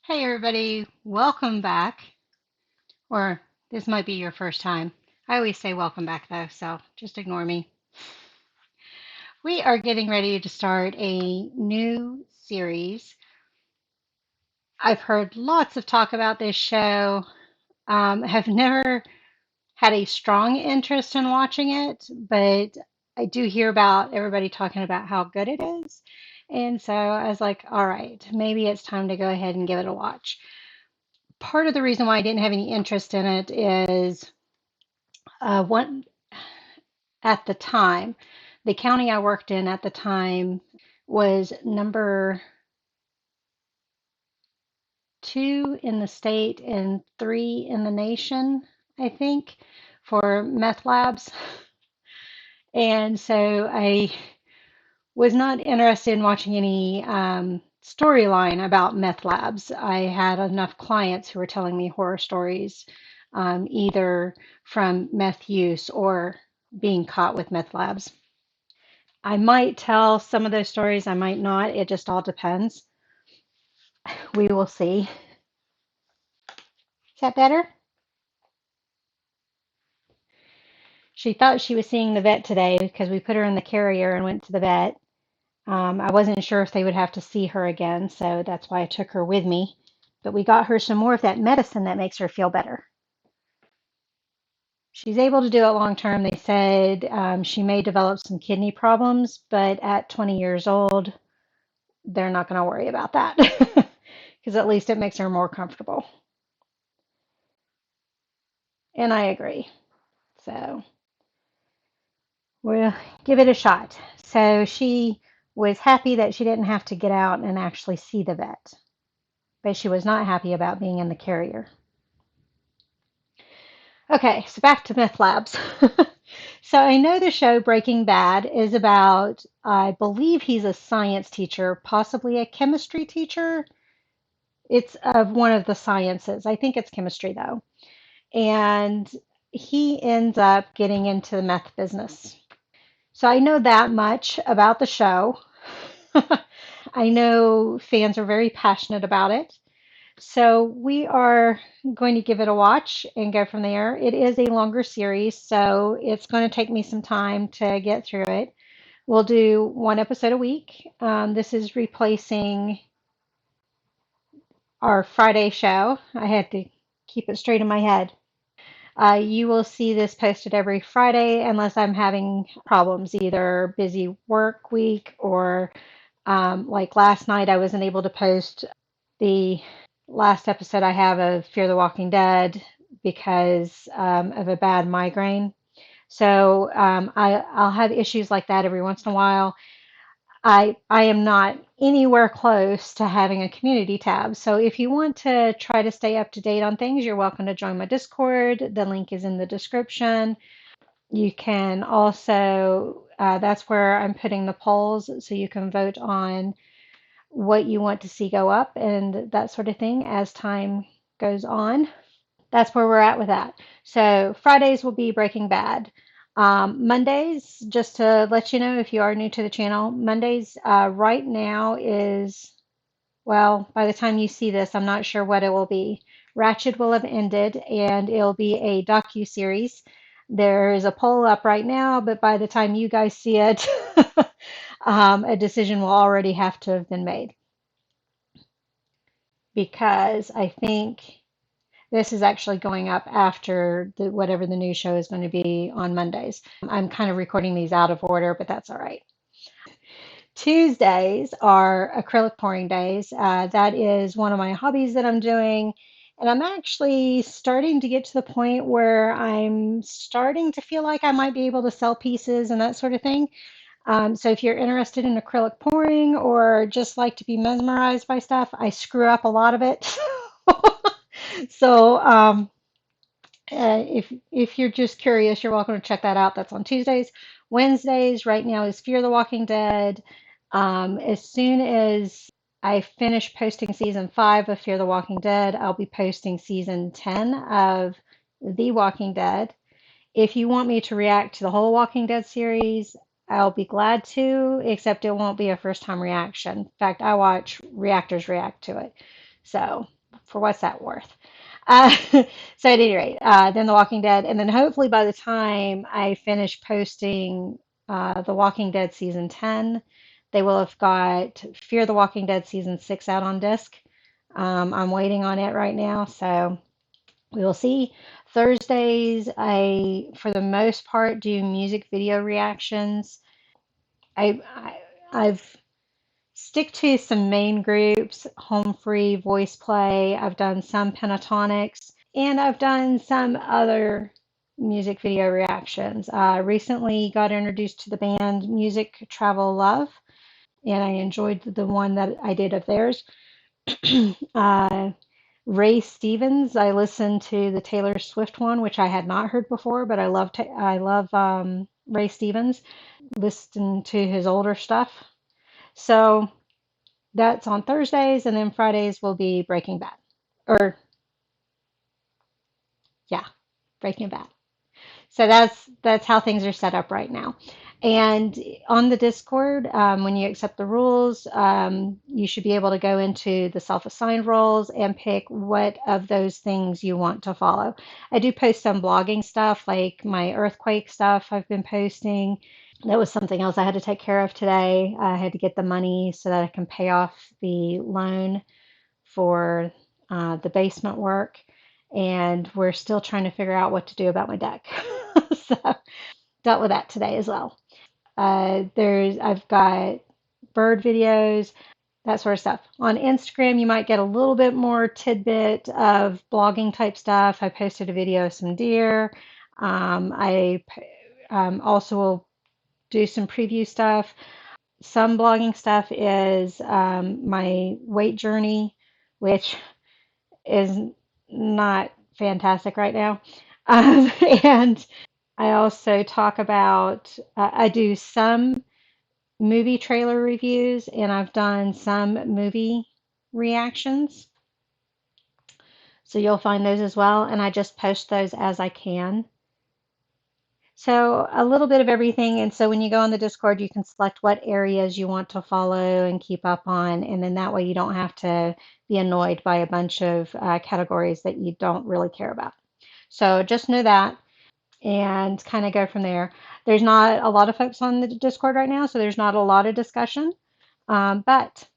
Hey everybody, welcome back. Or this might be your first time. I always say welcome back though, so just ignore me. We are getting ready to start a new series. I've heard lots of talk about this show. Have never had a strong interest in watching it, but I do hear about everybody talking about how good it is. And so I was like, all right, maybe it's time to go ahead and give it a watch. Part of the reason why I didn't have any interest in it is one at the time, the county I worked in at the time was number two in the state and three in the nation, I think, for meth labs. And so I was not interested in watching any storyline about meth labs. I had enough clients who were telling me horror stories, either from meth use or being caught with meth labs. I might tell some of those stories, I might not. It just all depends. We will see. Is that better? She thought she was seeing the vet today because we put her in the carrier and went to the vet. I wasn't sure if they would have to see her again, so that's why I took her with me. But we got her some more of that medicine that makes her feel better. She's able to do it long term. They said she may develop some kidney problems, but at 20 years old, they're not going to worry about that because at least it makes her more comfortable. And I agree. So we'll give it a shot. So she was happy that she didn't have to get out and actually see the vet, but she was not happy about being in the carrier. Okay, so back to meth labs. So I know the show Breaking Bad is about, I believe he's a science teacher, possibly a chemistry teacher. It's of one of the sciences. I think it's chemistry though. And he ends up getting into the meth business. So I know that much about the show. I know fans are very passionate about it. So we are going to give it a watch and go from there. It is a longer series, so it's going to take me some time to get through it. We'll do one episode a week. This is replacing our Friday show. I had to keep it straight in my head. You will see this posted every Friday unless I'm having problems, either busy work week or like last night, I wasn't able to post the last episode I have of Fear the Walking Dead because of a bad migraine. So I'll have issues like that every once in a while. I am not anywhere close to having a community tab. So if you want to try to stay up to date on things, you're welcome to join my Discord. The link is in the description. You can also, that's where I'm putting the polls so you can vote on what you want to see go up and that sort of thing as time goes on. That's where we're at with that. So Fridays will be Breaking Bad. Mondays, just to let you know if you are new to the channel, Mondays right now is, well, by the time you see this, I'm not sure what it will be. Ratched will have ended and it'll be a docu-series. There is a poll up right now, but by the time you guys see it, a decision will already have to have been made because I think this is actually going up after whatever the new show is going to be on Mondays. I'm kind of recording these out of order, but that's all right. Tuesdays are acrylic pouring days. That is one of my hobbies that I'm doing. And I'm actually starting to get to the point where I'm starting to feel like I might be able to sell pieces and that sort of thing. So if you're interested in acrylic pouring or just like to be mesmerized by stuff, I screw up a lot of it. So if you're just curious, you're welcome to check that out. That's on Tuesdays. Wednesdays right now is Fear the Walking Dead. As soon as I finish posting season 5 of Fear the Walking Dead, I'll be posting season 10 of The Walking Dead. If you want me to react to the whole Walking Dead series, I'll be glad to, except it won't be a first time reaction. In fact, I watch reactors react to it. So for what's that worth? So at any rate, then The Walking Dead, and then hopefully by the time I finish posting The Walking Dead season 10, they will have got Fear the Walking Dead season 6 out on disc. I'm waiting on it right now, so we will see. Thursdays, I, for the most part, do music video reactions. I've stick to some main groups, home free, voice play. I've done some pentatonics, and I've done some other music video reactions. Recently got introduced to the band Music Travel Love, and I enjoyed the one that I did of theirs. uh, Ray Stevens, I listened to the Taylor Swift one, which I had not heard before, but I love Ray Stevens. Listen to his older stuff. So that's on Thursdays, and then Fridays will be Breaking Bad. Or yeah, Breaking Bad. So that's how things are set up right now. And on the Discord, when you accept the rules, you should be able to go into the self-assigned roles and pick what of those things you want to follow. I do post some blogging stuff, like my earthquake stuff I've been posting. That was something else I had to take care of today. I had to get the money so that I can pay off the loan for the basement work, and we're still trying to figure out what to do about my deck. So dealt with that today as well. I've got bird videos, that sort of stuff. On Instagram, you might get a little bit more tidbit of blogging type stuff. I posted a video of some deer. I also will do some preview stuff. Some blogging stuff is my weight journey, which is not fantastic right now. And I also talk about, I do some movie trailer reviews, and I've done some movie reactions. So you'll find those as well. And I just post those as I can. So a little bit of everything. And so when you go on the Discord, you can select what areas you want to follow and keep up on. And then that way you don't have to be annoyed by a bunch of categories that you don't really care about. So just know that and kind of go from there. There's not a lot of folks on the Discord right now, so there's not a lot of discussion. But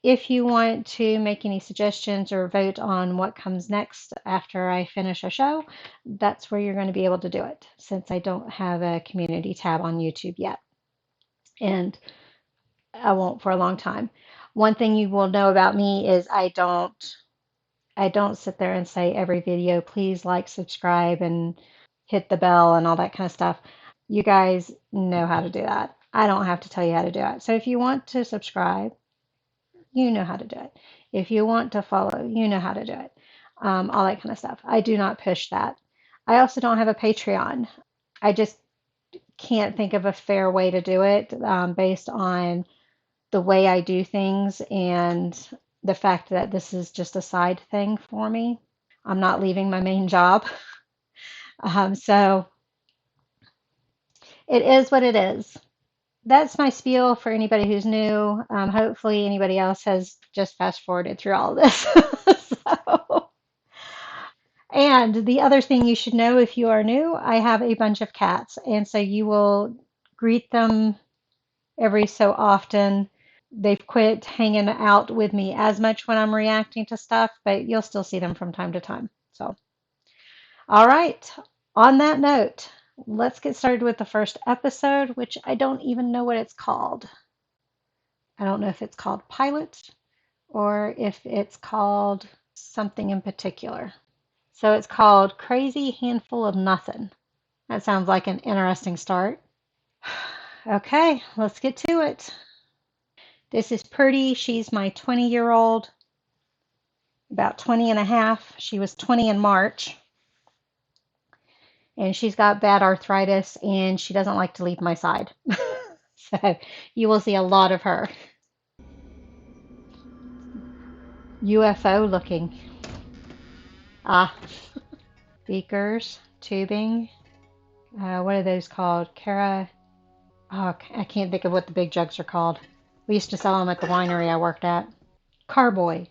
if you want to make any suggestions or vote on what comes next after I finish a show, that's where you're going to be able to do it, since I don't have a community tab on YouTube yet. And I won't for a long time. One thing you will know about me is I don't sit there and say every video, please like, subscribe, and hit the bell and all that kind of stuff. You guys know how to do that. I don't have to tell you how to do it. So if you want to subscribe, you know how to do it. If you want to follow, you know how to do it. All that kind of stuff. I do not push that. I also don't have a Patreon. I just can't think of a fair way to do it based on the way I do things and the fact that this is just a side thing for me. I'm not leaving my main job. So it is what it is. That's my spiel for anybody who's new. Hopefully, anybody else has just fast forwarded through all of this. So, and the other thing you should know if you are new, I have a bunch of cats. And so you will greet them every so often. They've quit hanging out with me as much when I'm reacting to stuff, but you'll still see them from time to time. So, all right. On that note, let's get started with the first episode, which I don't even know what it's called. I don't know if it's called Pilot or if it's called something in particular. So it's called Crazy Handful of Nothing. That sounds like an interesting start. Okay, let's get to it. This is Purdy. She's my 20-year-old, about 20 and a half. She was 20 in March. And she's got bad arthritis, and she doesn't like to leave my side. So you will see a lot of her. UFO looking. Ah, beakers, tubing. What are those called? Oh, I can't think of what the big jugs are called. We used to sell them at the winery I worked at. Carboy.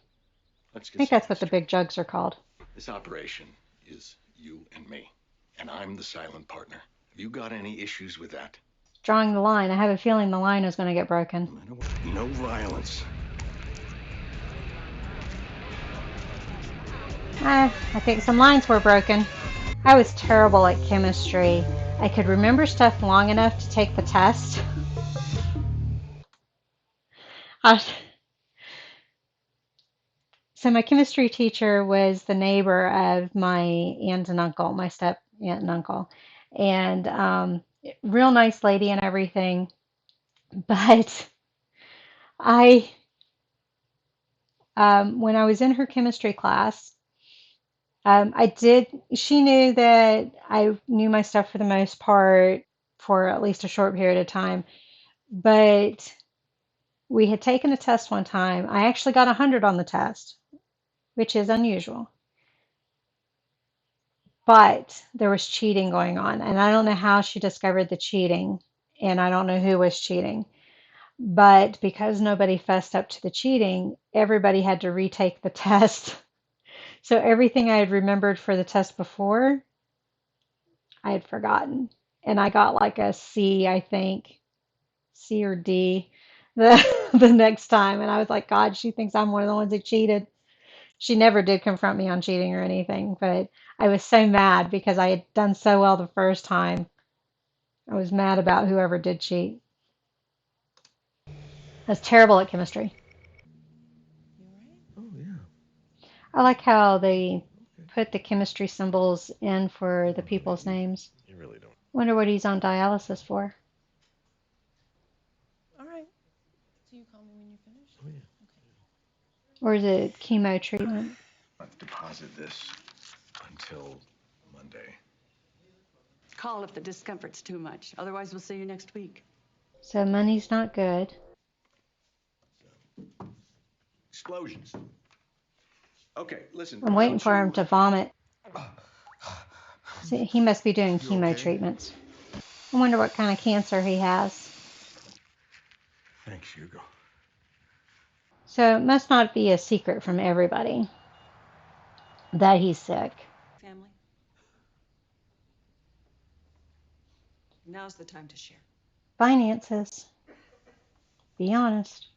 I think that's what the big jugs are called. This operation is you and me, and I'm the silent partner. Have you got any issues with that? Drawing the line. I have a feeling the line is going to get broken. No violence. I think some lines were broken. I was terrible at chemistry. I could remember stuff long enough to take the test. I, so my chemistry teacher was the neighbor of my aunt and uncle, my step aunt and uncle, and real nice lady and everything. But I, when I was in her chemistry class, I did. She knew that I knew my stuff for the most part for at least a short period of time, but we had taken a test one time. I actually got 100 on the test, which is unusual. But there was cheating going on, and I don't know how she discovered the cheating, and I don't know who was cheating. But because nobody fessed up to the cheating, everybody had to retake the test. So everything I had remembered for the test before, I had forgotten. And I got like a C, I think, C or D the the next time. And I was like, God, she thinks I'm one of the ones who cheated. She never did confront me on cheating or anything, but I was so mad because I had done so well the first time. I was mad about whoever did cheat. I was terrible at chemistry. Oh, yeah. I like how they put the chemistry symbols in for the people's names. You really don't. Wonder what he's on dialysis for. Oh, yeah. Or is it chemo treatment? Let's deposit this until Monday. Call if the discomfort's too much. Otherwise, we'll see you next week. So money's not good. Explosions. Okay, listen, I'm why waiting don't for him you... to vomit. See, he must be doing You chemo okay? treatments. I wonder what kind of cancer he has. Thanks, Hugo. So it must not be a secret from everybody that he's sick. Family, now's the time to share. Finances. Be honest.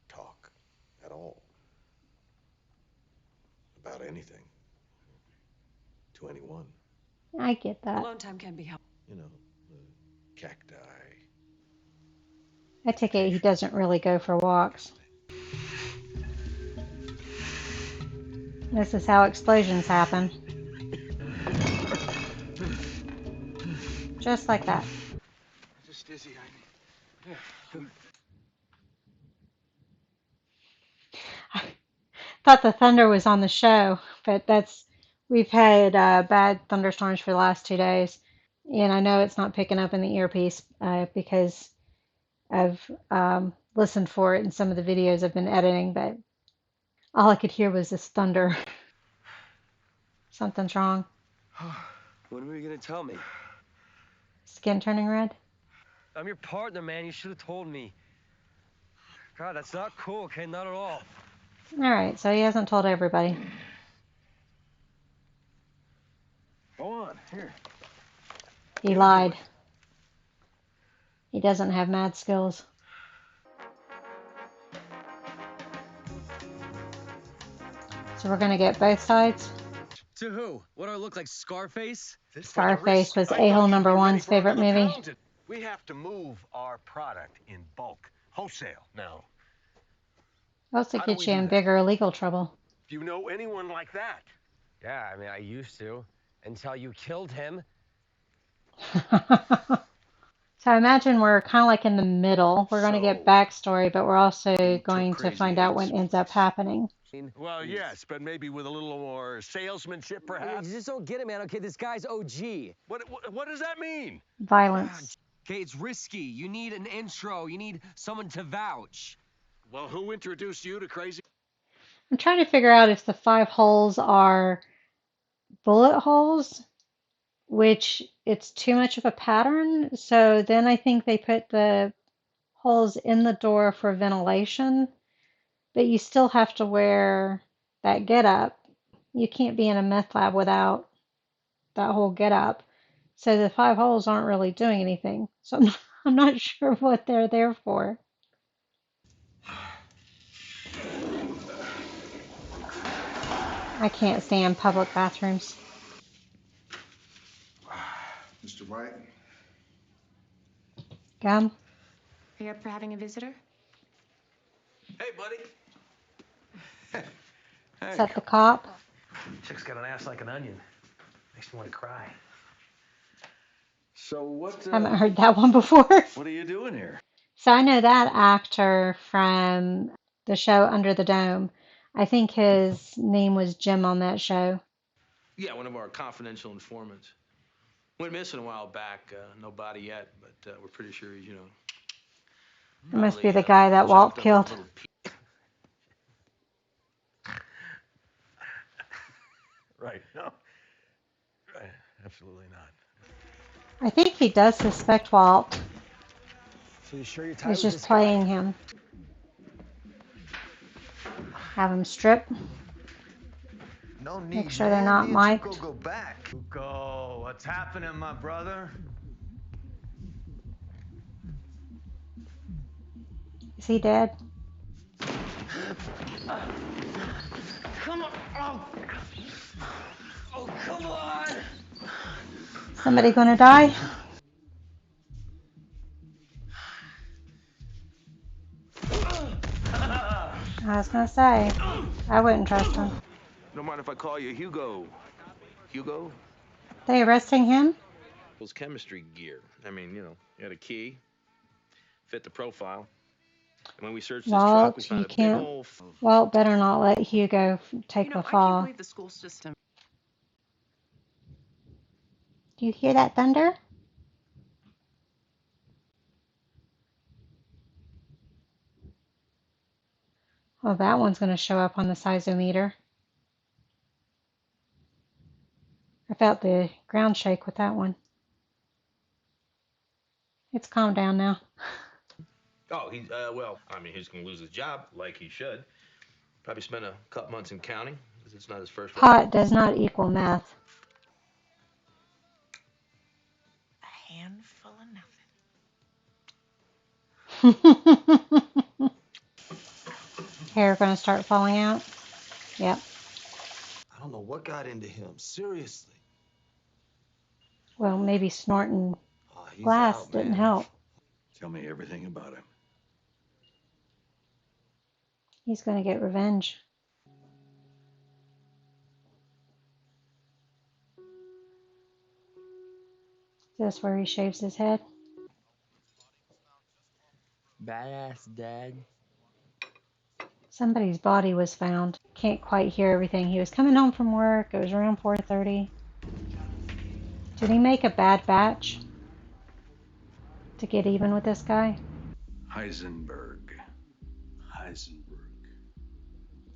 Talk at all about anything to anyone. I get that. Alone time can be helpful. You know, the cacti, I take it he meditation. doesn't really go for walks. This is how explosions happen. Just like that. Just dizzy, I thought the thunder was on the show, but we've had bad thunderstorms for the last 2 days. And I know it's not picking up in the earpiece because I've listened for it in some of the videos I've been editing, but all I could hear was this thunder. Something's wrong. When were you gonna tell me? Skin turning red? I'm your partner, man. You should have told me. God, that's not cool, okay? Not at all. All right, so he hasn't told everybody. Go on, here. He You do lied. it. He doesn't have mad skills. So we're gonna get both sides. To who? What do I look like, Scarface? For the Scarface risk. was I a-hole thought you'd number be ready one's for favorite another movie. pound. We have to move our product in bulk, wholesale. Now, Also how do gets we you do in that? bigger legal trouble. Do you know anyone like that? Yeah, I mean, I used to. Until you killed him. So I imagine we're kind of like in the middle. We're going to get So, backstory, but we're also he took going to crazy find out eggs. what ends up happening. Well, yes, but maybe with a little more salesmanship, perhaps. You just don't get it, man. Okay, this guy's OG. What does that mean? Violence. Okay, it's risky. You need an intro. You need someone to vouch. Well, who introduced you to crazy? I'm trying to figure out if the 5 holes are bullet holes, which it's too much of a pattern. So then I think they put the holes in the door for ventilation. but you still have to wear that getup. You can't be in a meth lab without that whole getup. So the 5 holes aren't really doing anything. So I'm not sure what they're there for. I can't stand public bathrooms. Mr. White? Gum? Are you up for having a visitor? Hey, buddy. Is Hey. that the cop? Chick's got an ass like an onion. Makes me want to cry. So what, I haven't heard that one before. what are you doing here? So I know that actor from the show Under the Dome. I think his name was Jim on that show. Yeah, one of our confidential informants. Went missing a while back. No body yet, but we're pretty sure he's, It must be probably the guy that Walt chopped up in a killed. little Right. No. Right. Absolutely not. I think he does suspect Walt. So you sure you're tired He's with just this playing guy? him. Have him strip. No need, Make sure they're man. not Me and Tuco mic'd. go back. Tuco, what's happening, my brother? Is he dead? Come on. Oh, come on. Somebody gonna die? I was gonna say, I wouldn't trust him. Don't mind if I call you Hugo. Hugo? They arresting him? Those chemistry gear. I mean, he had a key, fit the profile. And when we searched his truck, we Walt, found you a big can't. old. Walt better not let Hugo take the I can't fall. believe the school system. Do you hear that thunder? Oh, that one's gonna show up on the seismometer. I felt the ground shake with that one. It's calmed down now. Oh, he's going to lose his job like he should. Probably spend a couple months in county because it's not his first. Pot does not equal meth. A handful of nothing. Hair gonna start falling out? Yep. I don't know what got into him. Seriously. Well, maybe snorting Oh, he's glass out, didn't man. help. Tell me everything about him. He's gonna get revenge. Is this where he shaves his head? Badass dad. Somebody's body was found. Can't quite hear everything. He was coming home from work. It was around 4:30. Did he make a bad batch to get even with this guy? Heisenberg.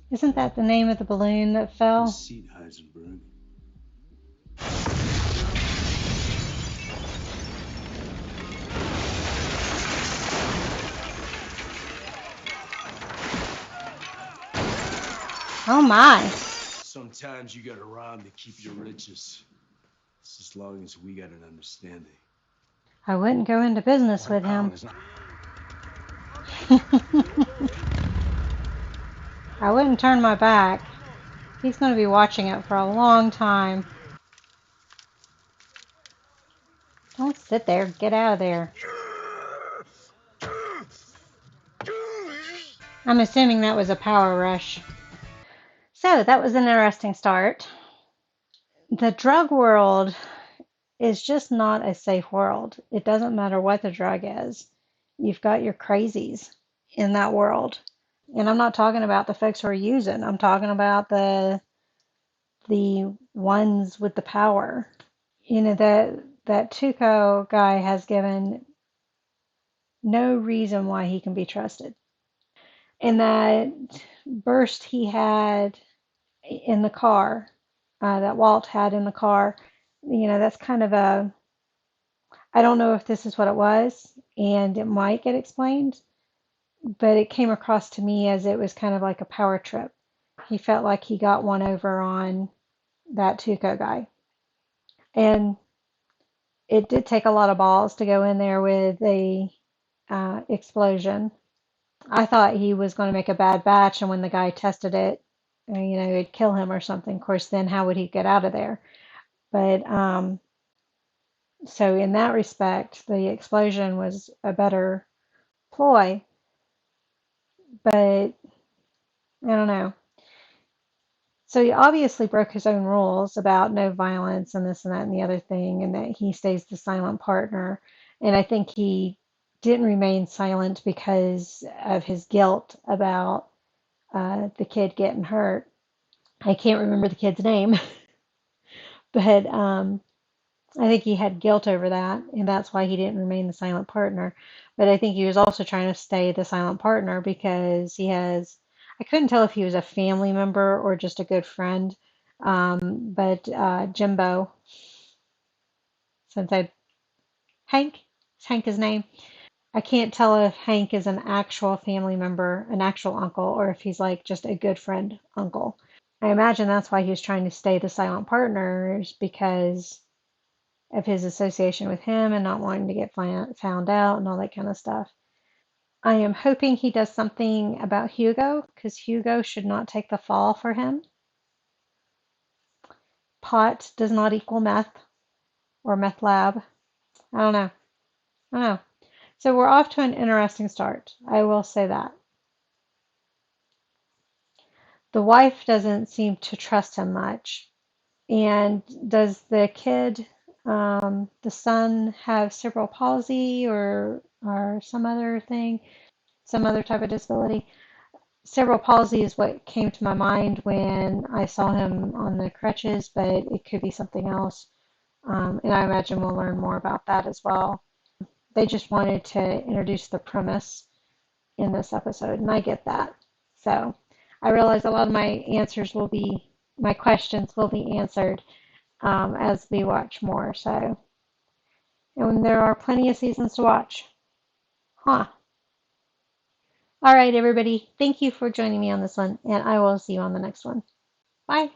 Isn't that the name of the balloon that fell? Seat, Heisenberg. Oh my. Sometimes you gotta rhyme to keep your riches. It's as long as we got an understanding. I wouldn't go into business with him. I wouldn't turn my back. He's going to be watching it for a long time. Don't sit there. Get out of there. I'm assuming that was a power rush. So that was an interesting start. The drug world is just not a safe world. It doesn't matter what the drug is. You've got your crazies in that world. And I'm not talking about the folks who are using. I'm talking about the ones with the power. You know, that Tuco guy has given no reason why he can be trusted. And that burst he had in the car, that Walt had in the car, that's kind of I don't know if this is what it was, and it might get explained, but it came across to me as it was kind of like a power trip. He felt like he got one over on that Tuco guy. And it did take a lot of balls to go in there with a explosion. I thought he was going to make a bad batch, and when the guy tested it, it'd kill him or something. Of course, then how would he get out of there? But so in that respect, the explosion was a better ploy. But I don't know. So he obviously broke his own rules about no violence and this and that and the other thing, and that he stays the silent partner. And I think he didn't remain silent because of his guilt about the kid getting hurt. I can't remember the kid's name, but I think he had guilt over that, and that's why he didn't remain the silent partner. But I think he was also trying to stay the silent partner because I couldn't tell if he was a family member or just a good friend. But Jimbo, since Hank, is Hank his name? I can't tell if Hank is an actual family member, an actual uncle, or if he's like just a good friend uncle. I imagine that's why he was trying to stay the silent partner, is because of his association with him and not wanting to get found out and all that kind of stuff. I am hoping he does something about Hugo because Hugo should not take the fall for him. Pot does not equal meth or meth lab. I don't know. I don't know. So we're off to an interesting start. I will say that. The wife doesn't seem to trust him much. And does the kid, the son, have cerebral palsy or some other thing, some other type of disability? Cerebral palsy is what came to my mind when I saw him on the crutches, but it could be something else. And I imagine we'll learn more about that as well. They just wanted to introduce the premise in this episode, and I get that. So I realize a lot of my questions will be answered as we watch more. So, and there are plenty of seasons to watch. Huh. All right, everybody. Thank you for joining me on this one, and I will see you on the next one. Bye.